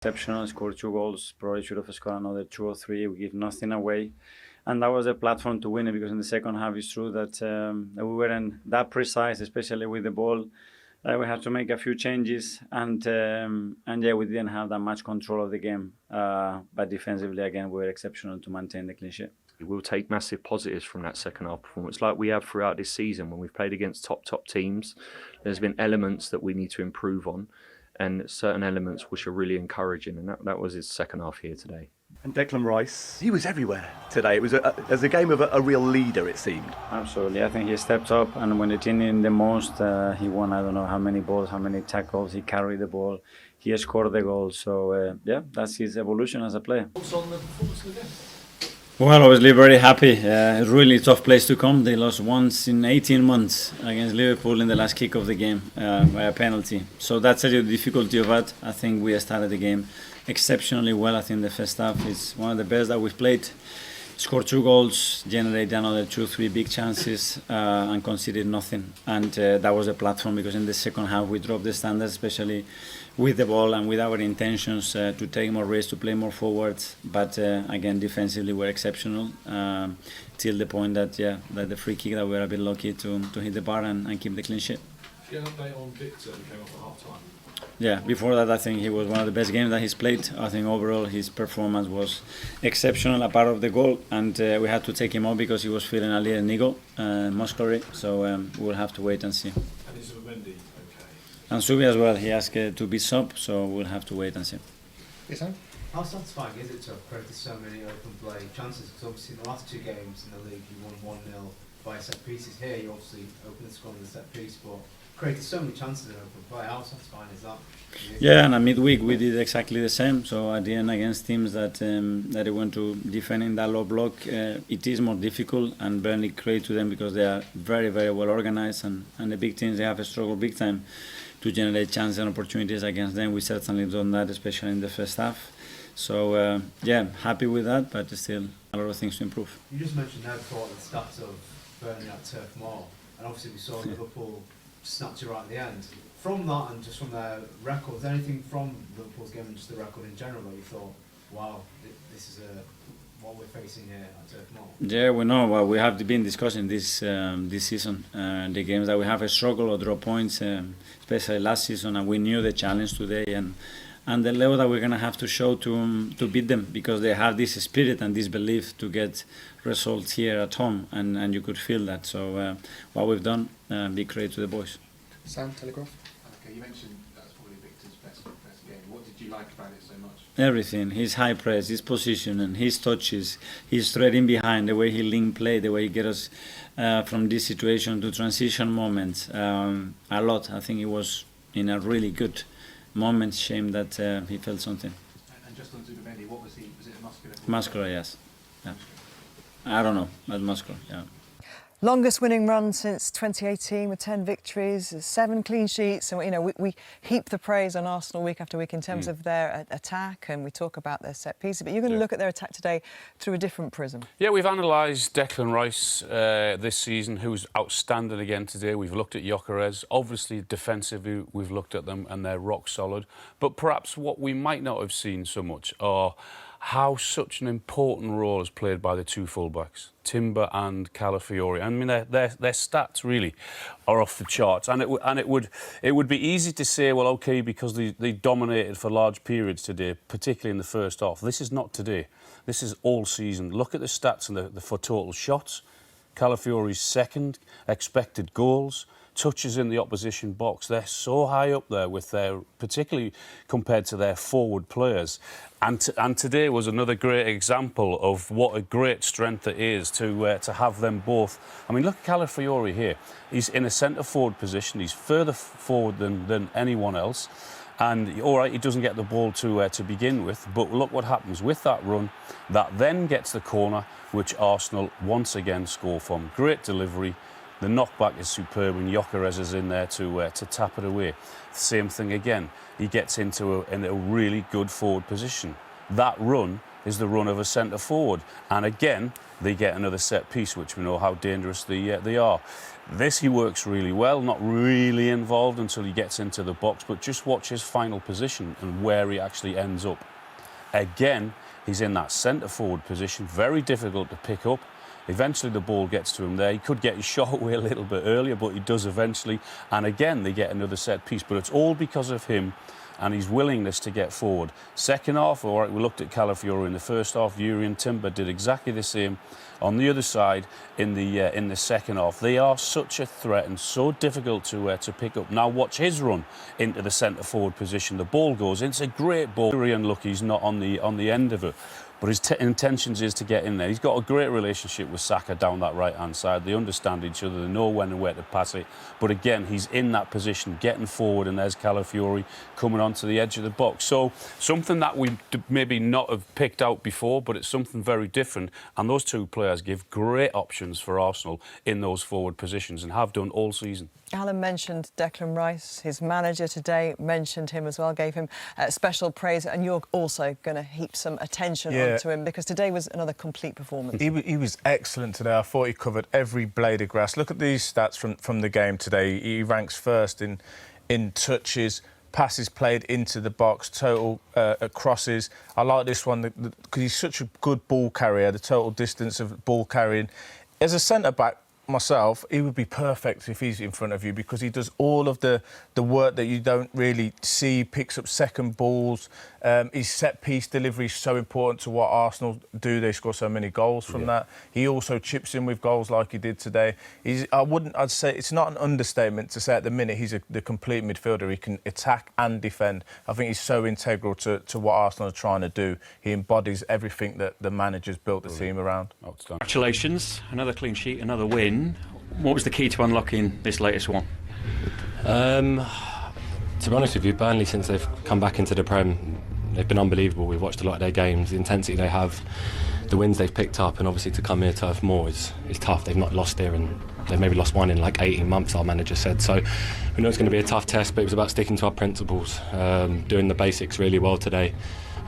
Exceptional, scored 2 goals, probably should have scored another 2 or 3. We give nothing away. And that was a platform to win it, because in the second half it's true that we weren't that precise, especially with the ball. We had to make a few changes, and yeah, we didn't have that much control of the game. But defensively, again, we were exceptional to maintain the clean sheet. We'll take massive positives from that second half performance, like we have throughout this season when we've played against top teams. There's been elements that we need to improve on, and certain elements which are really encouraging, and that was his second half here today. And Declan Rice, he was everywhere today. It was as a game of a real leader, it seemed. Absolutely, I think he stepped up, and when the team needed the most, he won. I don't know how many balls, how many tackles. He carried the ball. He scored the goal. So yeah, that's his evolution as a player. What's on the performance of the game? Well, obviously very happy. A really tough place to come. They lost once in 18 months against Liverpool in the last kick of the game by a penalty. So that's the difficulty of that. I think we started the game exceptionally well. I think the first half is one of the best that we've played. Scored 2 goals, generated another 2-3 big chances, and conceded nothing. And that was a platform, because in the second half we dropped the standards, especially with the ball and with our intentions to take more risks, to play more forwards. But again, defensively we're exceptional, till the point that the free kick that we were a bit lucky to hit the bar and keep the clean sheet. Do you have an update on Victor, who came off at half time? Yeah, before that I think he was one of the best games that he's played. I think overall his performance was exceptional, apart of the goal, and we had to take him off because he was feeling a little niggle, muscularly, so we'll have to wait and see. And is Mendy okay? And Subi as well, he asked to be sub, so we'll have to wait and see. Yes, sir? How satisfying is it to have created so many open play chances? Because obviously in the last 2 games in the league you won 1-0 by set pieces. Here you obviously opened the score on the set piece, but created so many chances in open play. How satisfying is that? Yeah, and at midweek we did exactly the same. So at the end, against teams that they want to defend in that low block, it is more difficult, and Burnley create to them because they are very, very well organized, and the big teams, they have a struggle big time to generate chances and opportunities against them. We certainly done that, especially in the first half. So yeah, happy with that, but still a lot of things to improve. You just mentioned now before the stats of Burnley at Turf Moor, and obviously we saw Liverpool snatch it right at the end. From that, and just from their records, anything from Liverpool's game and just the record in general that you thought, wow, this is what we're facing here at Turf Moor? Yeah, we know. Well, we have been discussing this season, the games that we have a struggle or draw points, especially last season, and we knew the challenge today, and the level that we're going to have to show to beat them, because they have this spirit and this belief to get results here at home, and you could feel that. So what we've done, big credit to the boys. Sam, Telegraph? Okay, you mentioned that's probably Victor's best game. What did you like about it so much? Everything. His high press, his position, and his touches, his threading behind, the way he link play, the way he get us from this situation to transition moments. A lot. I think he was in a really good moment. Shame that he felt something. And just on Zubimendi, what was he? Was it muscular? Muscular, yes. Yeah. I don't know, but muscular, yeah. Longest winning run since 2018 with 10 victories, 7 clean sheets. So, you know, we heap the praise on Arsenal week after week in terms of their attack, and we talk about their set pieces. But you're going to look at their attack today through a different prism. Yeah, we've analysed Declan Rice this season, who's outstanding again today. We've looked at Gyökeres. Obviously, defensively, we've looked at them and they're rock solid. But perhaps what we might not have seen so much are how such an important role is played by the 2 fullbacks, Timber and Calafiori. I mean, their stats really are off the charts, and it would be easy to say, well, okay, because they dominated for large periods today, particularly in the first half. This is not today. This is all season. Look at the stats and for total shots. Calafiori's second, expected goals, touches in the opposition box. They're so high up there with their, particularly compared to their forward players. And today was another great example of what a great strength it is to have them both. I mean, look at Calafiori here. He's in a centre forward position. He's further forward than anyone else. And all right, he doesn't get the ball to begin with, but look what happens with that run. That then gets the corner, which Arsenal once again score from. Great delivery. The knockback is superb, and Gyökeres is in there to tap it away. Same thing again. He gets in a really good forward position. That run is the run of a centre forward. And again, they get another set piece, which we know how dangerous they are. This he works really well, not really involved until he gets into the box, but just watch his final position and where he actually ends up. Again, he's in that centre forward position, very difficult to pick up. Eventually the ball gets to him there. He could get his shot away a little bit earlier, but he does eventually. And again, they get another set piece. But it's all because of him and his willingness to get forward. Second half, all right, we looked at Calafiori in the first half. Yuri and Timber did exactly the same on the other side in the second half. They are such a threat and so difficult to pick up. Now watch his run into the centre forward position. The ball goes in. It's a great ball. Very unlucky he's not on the end of it. But his intentions is to get in there. He's got a great relationship with Saka down that right-hand side. They understand each other. They know when and where to pass it. But again, he's in that position, getting forward, and there's Calafiori coming onto the edge of the box. So something that we maybe not have picked out before, but it's something very different. And those two players give great options for Arsenal in those forward positions and have done all season. Alan mentioned Declan Rice. His manager today mentioned him as well, gave him special praise, and you're also going to heap some attention onto him because today was another complete performance. He was excellent today. I thought he covered every blade of grass. Look at these stats from the game today. He ranks first in touches, passes played into the box, total crosses. I like this one because he's such a good ball carrier, the total distance of ball carrying. As a centre-back, myself, he would be perfect if he's in front of you because he does all of the work that you don't really see, picks up second balls. His set-piece delivery is so important to what Arsenal do. They score so many goals from that. He also chips in with goals like he did today. I'd say it's not an understatement to say at the minute he's the complete midfielder. He can attack and defend. I think he's so integral to what Arsenal are trying to do. He embodies everything that the manager's built the team around. Congratulations, another clean sheet, another win. What was the key to unlocking this latest one? To be honest with you, Burnley, since they've come back into the Prem, they've been unbelievable. We've watched a lot of their games, the intensity they have, the wins they've picked up, and obviously to come here to Turf Moor is tough. They've not lost here, and they've maybe lost one in like 18 months, our manager said. So we know it's going to be a tough test, but it was about sticking to our principles, doing the basics really well today.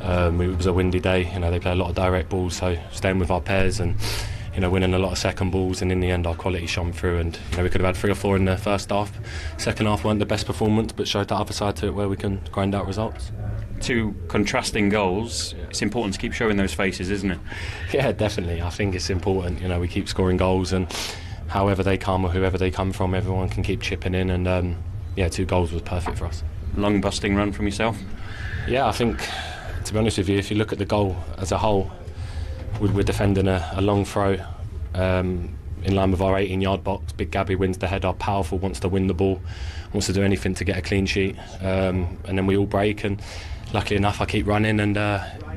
It was a windy day, they play a lot of direct balls, so staying with our pairs and winning a lot of second balls, and in the end our quality shone through, and we could have had 3 or 4 in the first half. Second half weren't the best performance, but showed that other side to it where we can grind out results. 2 contrasting goals. It's important to keep showing those faces, isn't it? Yeah, definitely. I think it's important. We keep scoring goals, and however they come or whoever they come from, everyone can keep chipping in, and 2 goals was perfect for us. Long busting run from yourself? Yeah, I think, to be honest with you, if you look at the goal as a whole, we're defending a long throw in line with our 18-yard box. Big Gabby wins the header, powerful, wants to win the ball, wants to do anything to get a clean sheet, and then we all break, and luckily enough I keep running, and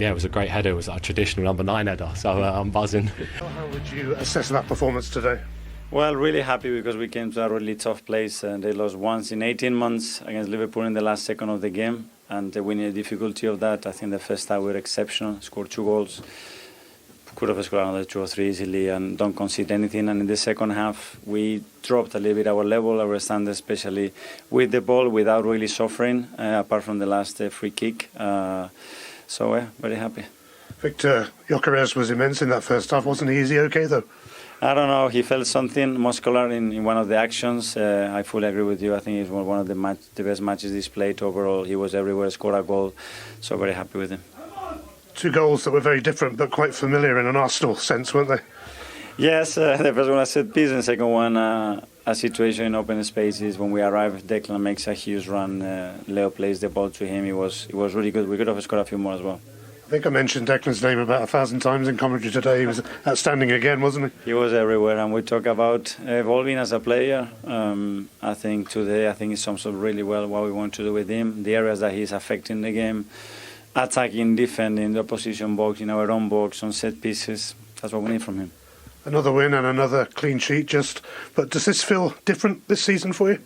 it was a great header. It was a traditional number 9 header, so I'm buzzing. How would you assess that performance today? Well, really happy because we came to a really tough place and they lost once in 18 months against Liverpool in the last second of the game, and we knew the difficulty of that. I think the first half we were exceptional, scored 2 goals. Could have scored another 2 or 3 easily and don't concede anything. And in the second half, we dropped a little bit our level, our standard, especially with the ball, without really suffering, apart from the last free kick. Very happy. Victor Gyökeres was immense in that first half, wasn't he? Is he okay though? I don't know. He felt something muscular in one of the actions. I fully agree with you. I think it's one of the best matches he's played overall. He was everywhere, scored a goal. So very happy with him. 2 goals that were very different but quite familiar in an Arsenal sense, weren't they? Yes, the first one a set piece, and the second one a situation in open spaces. When we arrive, Declan makes a huge run. Leo plays the ball to him. It was really good. We could have scored a few more as well. I think I mentioned Declan's name about 1,000 times in commentary today. He was outstanding again, wasn't he? He was everywhere, and we talk about evolving as a player. I think today, he sums up really well what we want to do with him, the areas that he's affecting the game. Attacking, defending, the opposition box, in our own box, on set pieces. That's what we need from him. Another win and another clean sheet, but does this feel different this season for you?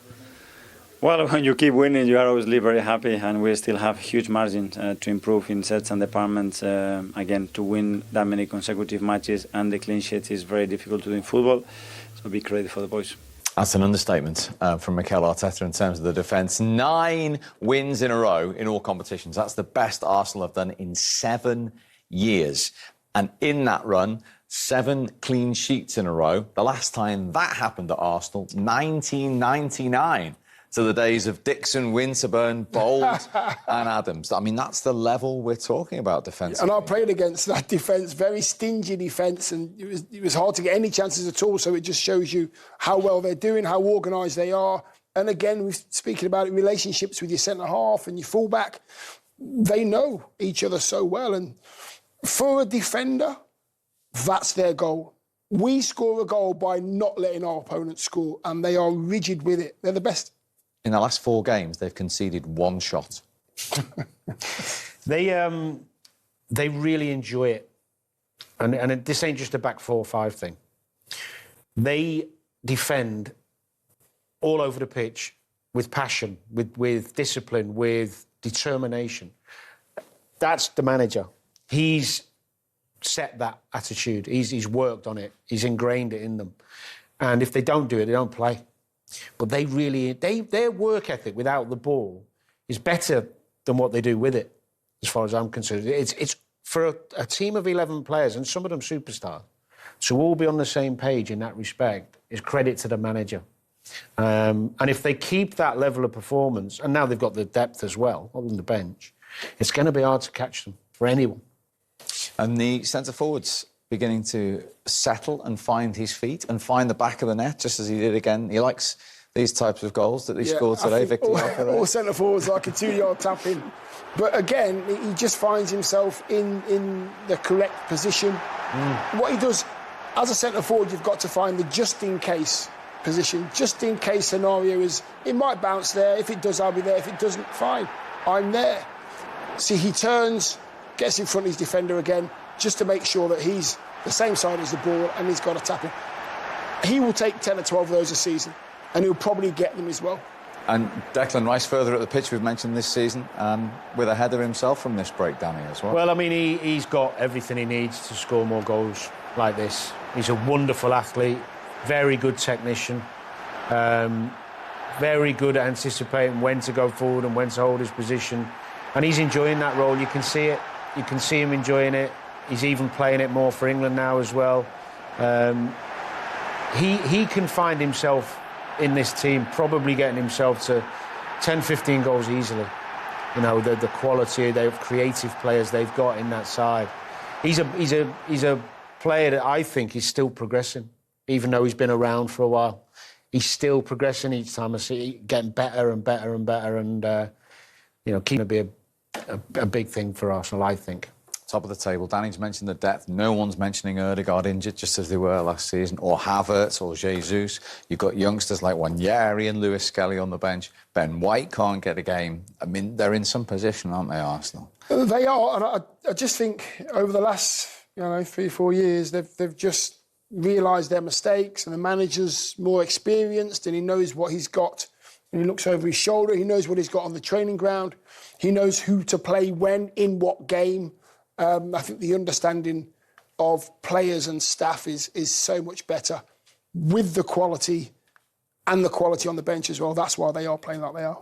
Well, when you keep winning, you are obviously very happy, and we still have huge margin to improve in sets and departments. Again, to win that many consecutive matches and the clean sheet is very difficult to do in football. So big credit for the boys. That's an understatement from Mikel Arteta in terms of the defence. 9 wins in a row in all competitions. That's the best Arsenal have done in 7 years. And in that run, 7 clean sheets in a row. The last time that happened at Arsenal, 1999. To the days of Dixon, Winterburn, Bold and Adams. I mean, that's the level we're talking about defensively. And I played against that defence, very stingy defence, and it was hard to get any chances at all, so it just shows you how well they're doing, how organised they are. And again, we're speaking about relationships with your centre-half and your full-back. They know each other so well, and for a defender, that's their goal. We score a goal by not letting our opponents score, and they are rigid with it. They're the best. In the last 4 games, they've conceded 1 shot. They really enjoy it. And this ain't just a back 4 or 5 thing. They defend all over the pitch with passion, with discipline, with determination. That's the manager. He's set that attitude. He's worked on it. He's ingrained it in them. And if they don't do it, they don't play. But their work ethic without the ball is better than what they do with it, as far as I'm concerned. It's for a team of 11 players, and some of them superstars, to all be on the same page in that respect is credit to the manager. And if they keep that level of performance, and now they've got the depth as well on the bench, it's going to be hard to catch them for anyone. And the centre-forwards beginning to settle and find his feet and find the back of the net, just as he did again. He likes these types of goals that he scored today, Victor. All centre-forwards like a 2-yard tap-in. But again, he just finds himself in the correct position. What he does, as a centre-forward, you've got to find the just-in-case position. Just-in-case scenario is, it might bounce there. If it does, I'll be there. If it doesn't, fine. I'm there. See, he turns, gets in front of his defender again, just to make sure that he's the same side as the ball and he's got a tap in. He will take 10 or 12 of those a season, and he'll probably get them as well. And Declan Rice further at the pitch, we've mentioned this season, with a header himself from this break, Danny, as well. Well, I mean, he's got everything he needs to score more goals like this. He's a wonderful athlete, very good technician, very good at anticipating when to go forward and when to hold his position. And he's enjoying that role. You can see it. You can see him enjoying it. He's even playing it more for England now as well. He can find himself in this team, probably getting himself to 10, 15 goals easily. You know, the quality, the creative players they've got in that side. He's a player that I think is still progressing, even though he's been around for a while. He's still progressing each time. I see getting better and better and better, and keeping to be a big thing for Arsenal, I think. Top of the table. Danny's mentioned the depth. No one's mentioning Ødegaard injured, just as they were last season, or Havertz or Jesus. You've got youngsters like Wanyeri and Lewis Skelly on the bench. Ben White can't get a game. I mean, they're in some position, aren't they, Arsenal? They are, and I just think over the last 3-4 years, they've just realised their mistakes, and the manager's more experienced, and he knows what he's got. And he looks over his shoulder. He knows what he's got on the training ground. He knows who to play when, in what game. I think the understanding of players and staff is so much better with the quality and the quality on the bench as well. That's why they are playing like they are.